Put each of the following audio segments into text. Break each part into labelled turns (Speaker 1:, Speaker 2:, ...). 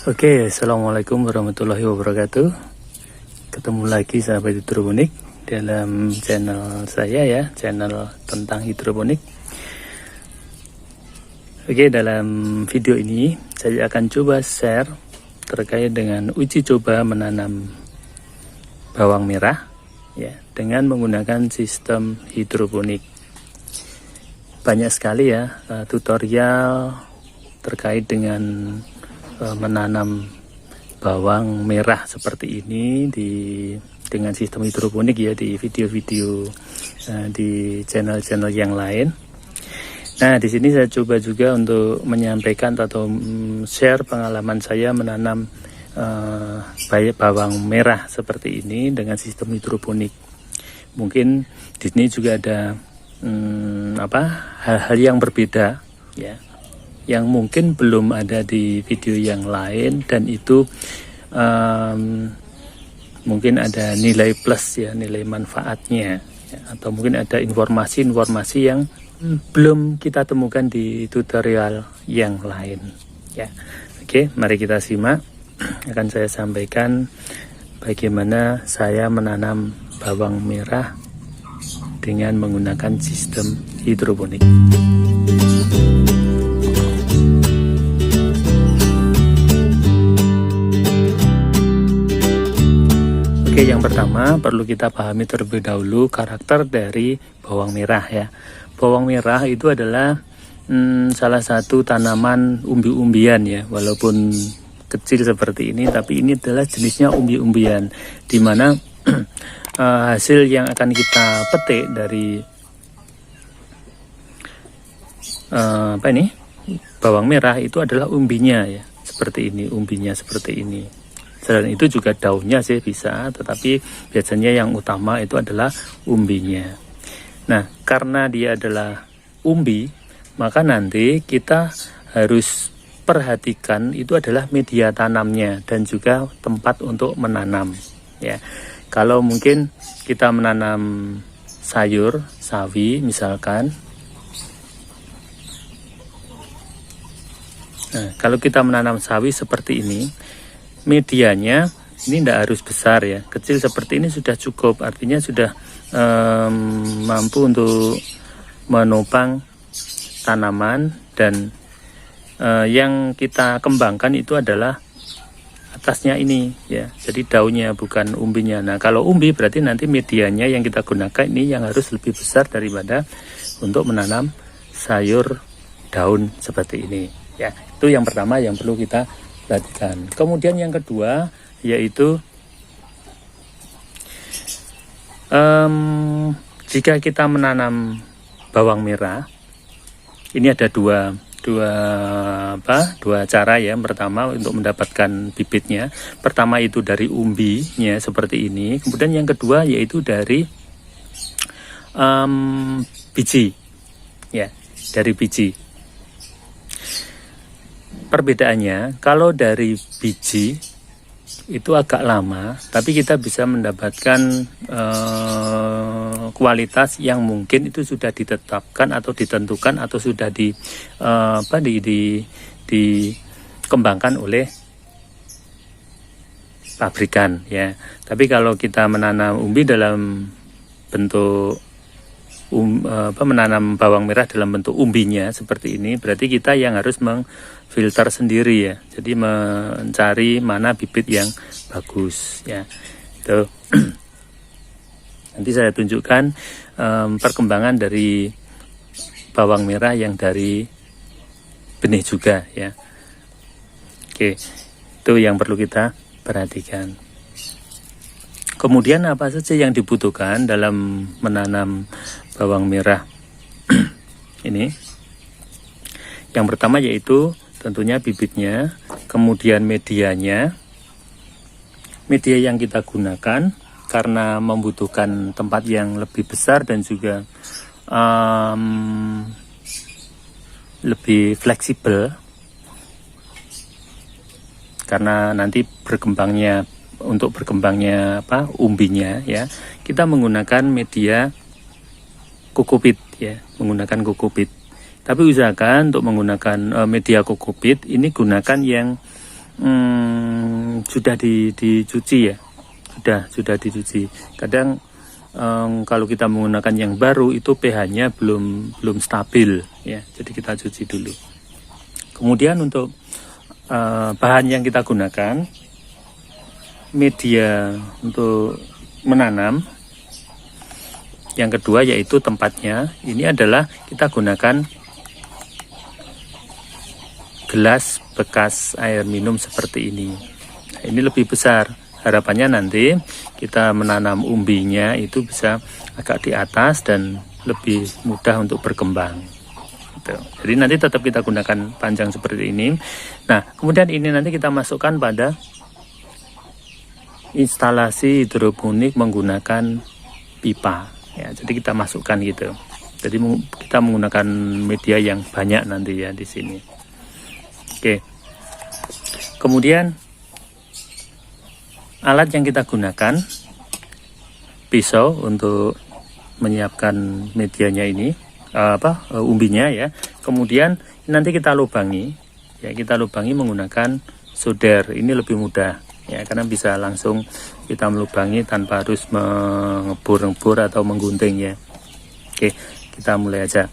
Speaker 1: Oke, assalamualaikum warahmatullahi wabarakatuh. Ketemu lagi sahabat hidroponik dalam channel saya ya, channel tentang hidroponik. Oke, dalam video ini saya akan coba share terkait dengan uji coba menanam bawang merah ya dengan menggunakan sistem hidroponik. Banyak sekali ya tutorial terkait dengan menanam bawang merah seperti ini dengan sistem hidroponik ya di video-video di channel-channel yang lain. Nah, di sini saya coba juga untuk menyampaikan atau share pengalaman saya menanam bawang merah seperti ini dengan sistem hidroponik. Mungkin di sini juga ada hal-hal yang berbeda ya, yang mungkin belum ada di video yang lain, dan itu mungkin ada nilai plus ya, nilai manfaatnya ya, atau mungkin ada informasi-informasi yang belum kita temukan di tutorial yang lain ya. Oke, mari kita simak. Akan saya sampaikan bagaimana saya menanam bawang merah dengan menggunakan sistem hidroponik. Oke, yang pertama perlu kita pahami terlebih dahulu karakter dari bawang merah ya. Bawang merah itu adalah salah satu tanaman umbi-umbian ya, walaupun kecil seperti ini, tapi ini adalah jenisnya umbi-umbian, dimana hasil yang akan kita petik dari bawang merah itu adalah umbinya ya, seperti ini, umbinya seperti ini. Selain itu juga daunnya sih bisa, tetapi biasanya yang utama itu adalah umbinya. Nah, karena dia adalah umbi, maka nanti kita harus perhatikan itu adalah media tanamnya dan juga tempat untuk menanam ya. Kalau mungkin kita menanam sayur, sawi misalkan. Nah, kalau kita menanam sawi seperti ini, medianya ini tidak harus besar ya, kecil seperti ini sudah cukup, artinya sudah mampu untuk menopang tanaman, dan yang kita kembangkan itu adalah atasnya ini ya, jadi daunnya bukan umbinya. Nah, kalau umbi berarti nanti medianya yang kita gunakan ini yang harus lebih besar daripada untuk menanam sayur daun seperti ini ya. Itu yang pertama yang perlu kita perhatikan. Kemudian yang kedua yaitu jika kita menanam bawang merah, ini ada dua cara ya. Pertama untuk mendapatkan bibitnya, pertama itu dari umbinya seperti ini. Kemudian yang kedua yaitu dari biji ya, dari biji. Perbedaannya, kalau dari biji itu agak lama, tapi kita bisa mendapatkan kualitas yang mungkin itu sudah ditetapkan atau ditentukan atau sudah dikembangkan oleh pabrikan ya. Tapi kalau kita menanam umbi dalam bentuk menanam bawang merah dalam bentuk umbinya seperti ini, berarti kita yang harus filter sendiri ya, jadi mencari mana bibit yang bagus ya. Itu nanti saya tunjukkan perkembangan dari bawang merah yang dari benih juga ya. Oke, itu yang perlu kita perhatikan. Kemudian apa saja yang dibutuhkan dalam menanam bawang merah ini? Yang pertama yaitu tentunya bibitnya, kemudian medianya. Media yang kita gunakan karena membutuhkan tempat yang lebih besar dan juga lebih fleksibel, karena nanti untuk berkembangnya umbinya ya, kita menggunakan media kokopit ya, menggunakan kokopit. Tapi usahakan untuk menggunakan media kokopit ini gunakan yang sudah dicuci ya, sudah dicuci. Kadang kalau kita menggunakan yang baru itu pH-nya belum stabil ya, jadi kita cuci dulu. Kemudian untuk bahan yang kita gunakan, media untuk menanam. Yang kedua yaitu tempatnya. Ini adalah kita gunakan gelas bekas air minum seperti ini. Nah, ini lebih besar. Harapannya nanti kita menanam umbinya itu bisa agak di atas dan lebih mudah untuk berkembang. Jadi nanti tetap kita gunakan panjang seperti ini. Nah, kemudian ini nanti kita masukkan pada instalasi hidroponik menggunakan pipa. Ya, jadi kita masukkan gitu. Jadi kita menggunakan media yang banyak nanti ya di sini. Oke. Kemudian alat yang kita gunakan, pisau untuk menyiapkan medianya ini, umbinya ya. Kemudian nanti kita lubangi, ya kita lubangi menggunakan solder. Ini lebih mudah. Ya, karena bisa langsung kita melubangi tanpa harus mengebur-ngebur atau menggunting ya. Oke, kita mulai aja.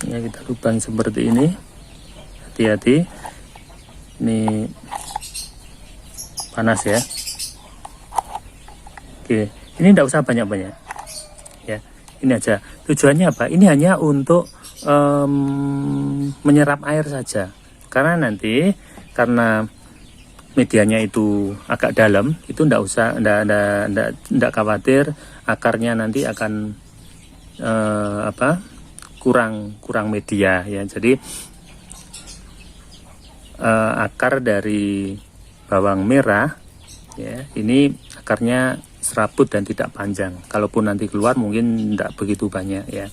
Speaker 1: Ya, kita lubang seperti ini. Hati-hati. Ini panas ya. Oke, ini tidak usah banyak-banyak. Ya, ini aja. Tujuannya apa? Ini hanya untuk menyerap air saja. Karena nanti karena medianya itu agak dalam, itu ndak khawatir akarnya nanti akan kurang media ya. Jadi akar dari bawang merah ya, ini akarnya serabut dan tidak panjang. Kalaupun nanti keluar mungkin tidak begitu banyak ya.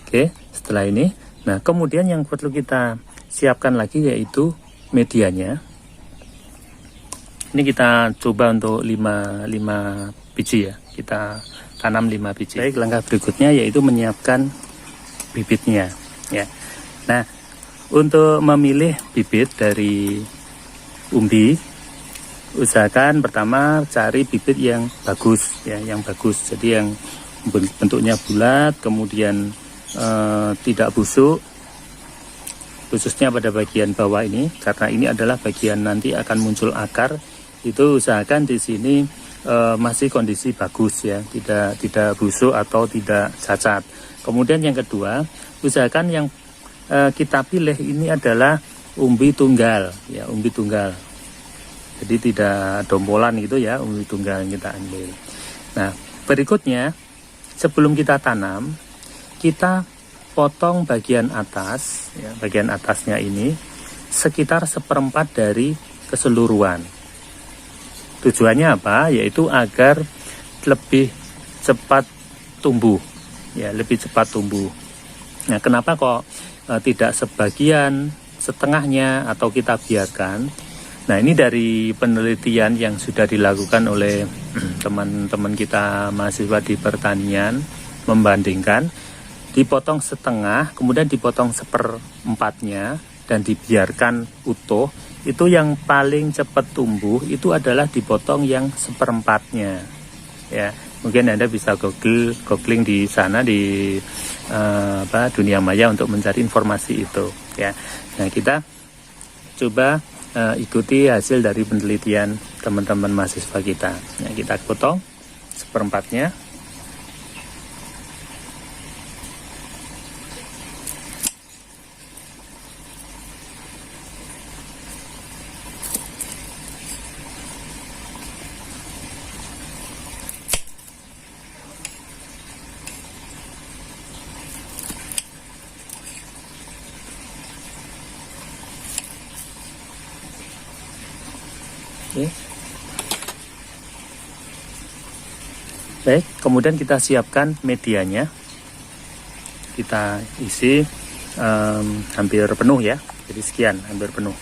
Speaker 1: Oke, setelah ini, nah kemudian yang perlu kita siapkan lagi yaitu medianya. Ini kita coba untuk 5 biji ya. Kita tanam 5 biji. Baik, langkah berikutnya yaitu menyiapkan bibitnya ya. Nah, untuk memilih bibit dari umbi, usahakan pertama cari bibit yang bagus ya, yang bagus. Jadi yang bentuknya bulat, kemudian tidak busuk, khususnya pada bagian bawah ini, karena ini adalah bagian nanti akan muncul akar. Itu usahakan di sini masih kondisi bagus ya, tidak busuk atau tidak cacat. Kemudian yang kedua, usahakan yang kita pilih ini adalah umbi tunggal ya, umbi tunggal. Jadi tidak dombolan gitu ya, umbi tunggal yang kita ambil. Nah, berikutnya sebelum kita tanam, kita potong bagian atas ya, bagian atasnya ini sekitar 1/4 dari keseluruhan. Tujuannya apa? Yaitu agar lebih cepat tumbuh ya, lebih cepat tumbuh. Nah, kenapa kok tidak sebagian, setengahnya atau kita biarkan? Nah, ini dari penelitian yang sudah dilakukan oleh teman-teman kita mahasiswa di pertanian, membandingkan dipotong setengah, kemudian dipotong 1/4-nya dan dibiarkan utuh, itu yang paling cepat tumbuh itu adalah dipotong yang 1/4-nya ya. Mungkin Anda bisa googling di sana di dunia maya untuk mencari informasi itu ya. Nah, kita coba ikuti hasil dari penelitian teman-teman mahasiswa kita. Nah, kita potong 1/4-nya. Oke. Baik, kemudian kita siapkan medianya. Kita isi hampir penuh ya. Jadi sekian, hampir penuh.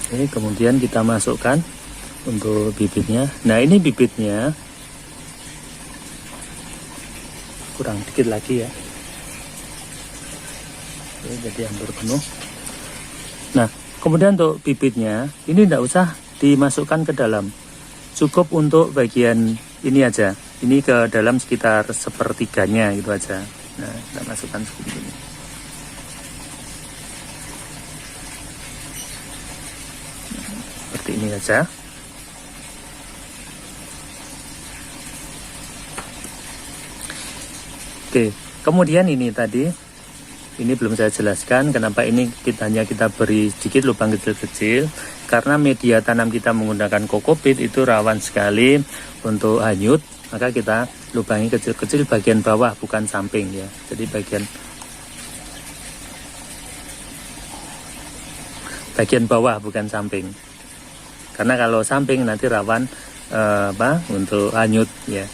Speaker 1: Oke, kemudian kita masukkan untuk bibitnya. Nah, ini bibitnya kurang dikit lagi ya. Oke, jadi hampir penuh. Nah, kemudian untuk bibitnya ini tidak usah dimasukkan ke dalam, cukup untuk bagian ini aja. Ini ke dalam sekitar sepertiganya gitu aja. Nah, kita masukkan seperti ini. Seperti ini saja. Oke, kemudian ini tadi, ini belum saya jelaskan kenapa ini hanya kita beri sedikit lubang kecil-kecil, karena media tanam kita menggunakan kokopit itu rawan sekali untuk hanyut, maka kita lubangi kecil-kecil bagian bawah bukan samping ya. Jadi bagian bawah bukan samping. Karena kalau samping nanti rawan untuk hanyut ya.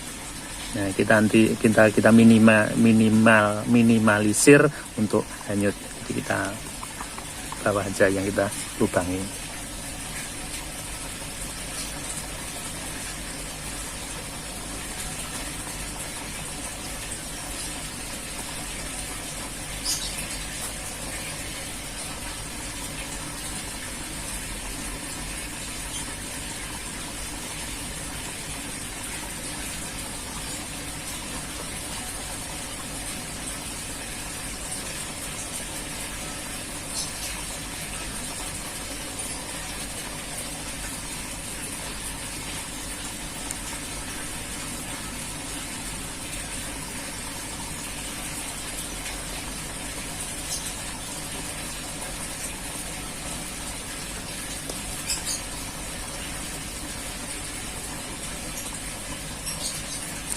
Speaker 1: Nah, kita minimalisir untuk hanyut. Jadi kita bawah aja yang kita lubangi.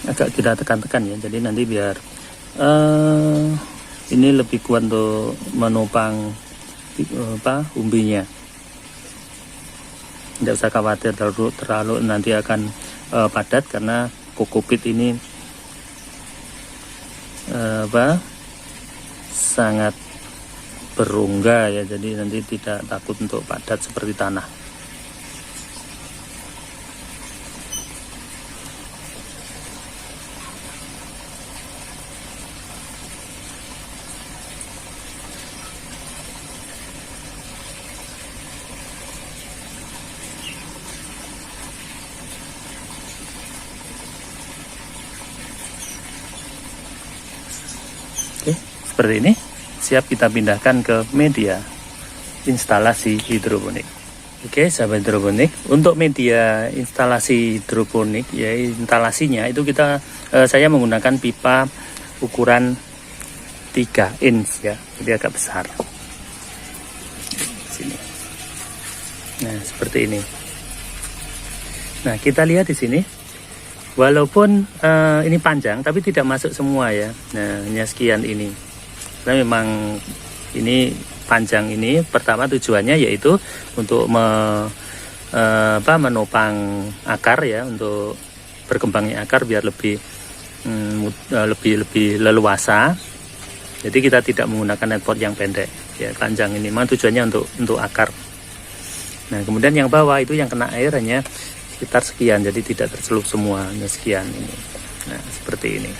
Speaker 1: Agak kita tekan-tekan ya, jadi nanti biar ini lebih kuat untuk menopang umbinya. Tidak usah khawatir terlalu nanti akan padat, karena kokopit ini sangat berongga ya, jadi nanti tidak takut untuk padat seperti tanah. Oke, seperti ini siap kita pindahkan ke media instalasi hidroponik. Oke, sahabat hidroponik, untuk media instalasi hidroponik ya, instalasinya itu saya menggunakan pipa ukuran 3 inch ya, jadi agak besar. Sini. Nah, seperti ini. Nah, kita lihat di sini. Walaupun ini panjang, tapi tidak masuk semua ya. Nah, hanya sekian ini. Karena memang ini panjang ini, pertama tujuannya yaitu untuk menopang akar ya, untuk berkembangnya akar biar lebih leluasa. Jadi kita tidak menggunakan netpot yang pendek ya, panjang ini. Memang tujuannya untuk akar. Nah, kemudian yang bawah itu yang kena air hanya sekitar sekian, jadi tidak tercelup semua, hanya sekian ini. Nah, seperti ini.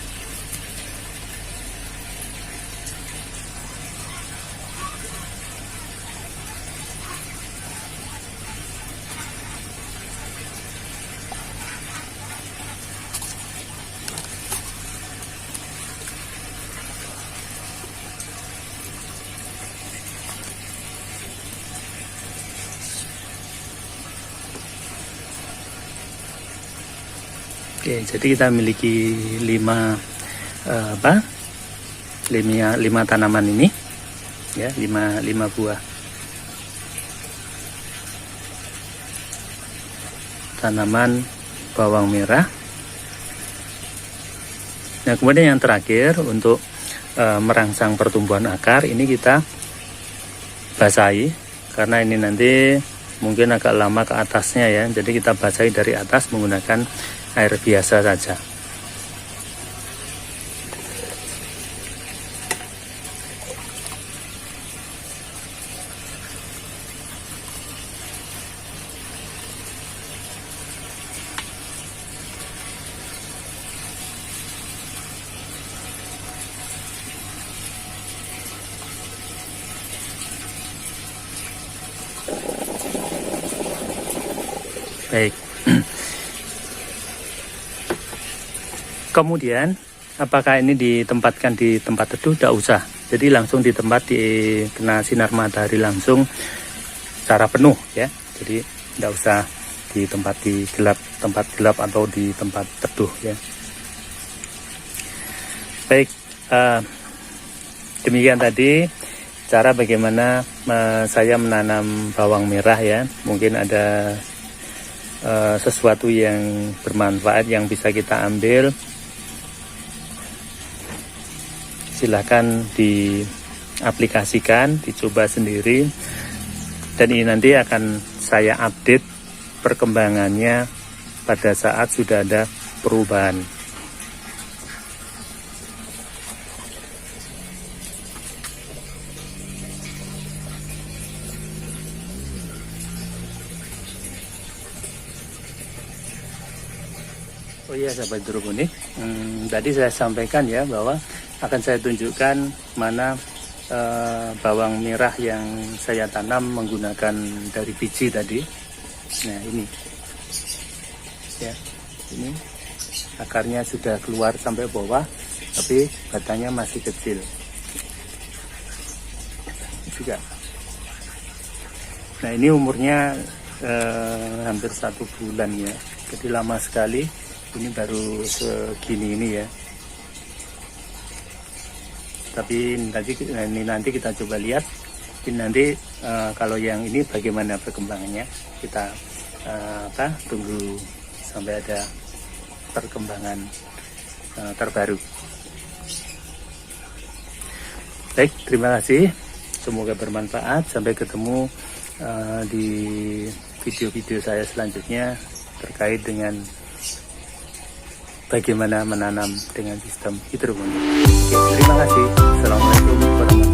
Speaker 1: Oke, jadi kita memiliki 5 tanaman ini ya, 5 buah tanaman bawang merah. Nah, kemudian yang terakhir untuk merangsang pertumbuhan akar, ini kita basahi, karena ini nanti mungkin agak lama ke atasnya ya, jadi kita basahi dari atas menggunakan air biasa saja. Baik. Kemudian apakah ini ditempatkan di tempat teduh? Tidak usah. Jadi langsung di tempat kena sinar matahari langsung secara penuh ya. Jadi tidak usah di tempat tempat gelap atau di tempat teduh ya. Baik, demikian tadi cara bagaimana saya menanam bawang merah ya. Mungkin ada sesuatu yang bermanfaat yang bisa kita ambil. Silahkan diaplikasikan, dicoba sendiri, dan ini nanti akan saya update perkembangannya pada saat sudah ada perubahan. Oh iya sahabat hidroponik, tadi saya sampaikan ya bahwa akan saya tunjukkan mana bawang merah yang saya tanam menggunakan dari biji tadi. Nah ini ya, ini akarnya sudah keluar sampai bawah, tapi batangnya masih kecil juga. Nah ini umurnya hampir 1 bulan ya, jadi lama sekali. Ini baru segini ini ya. Tapi nanti kita coba lihat. Ini nanti kalau yang ini bagaimana perkembangannya, kita tunggu sampai ada perkembangan terbaru. Baik, terima kasih. Semoga bermanfaat. Sampai ketemu di video-video saya selanjutnya terkait dengan bagaimana menanam dengan sistem hidroponik. Oke, terima kasih. Assalamualaikum warahmatullahi wabarakatuh.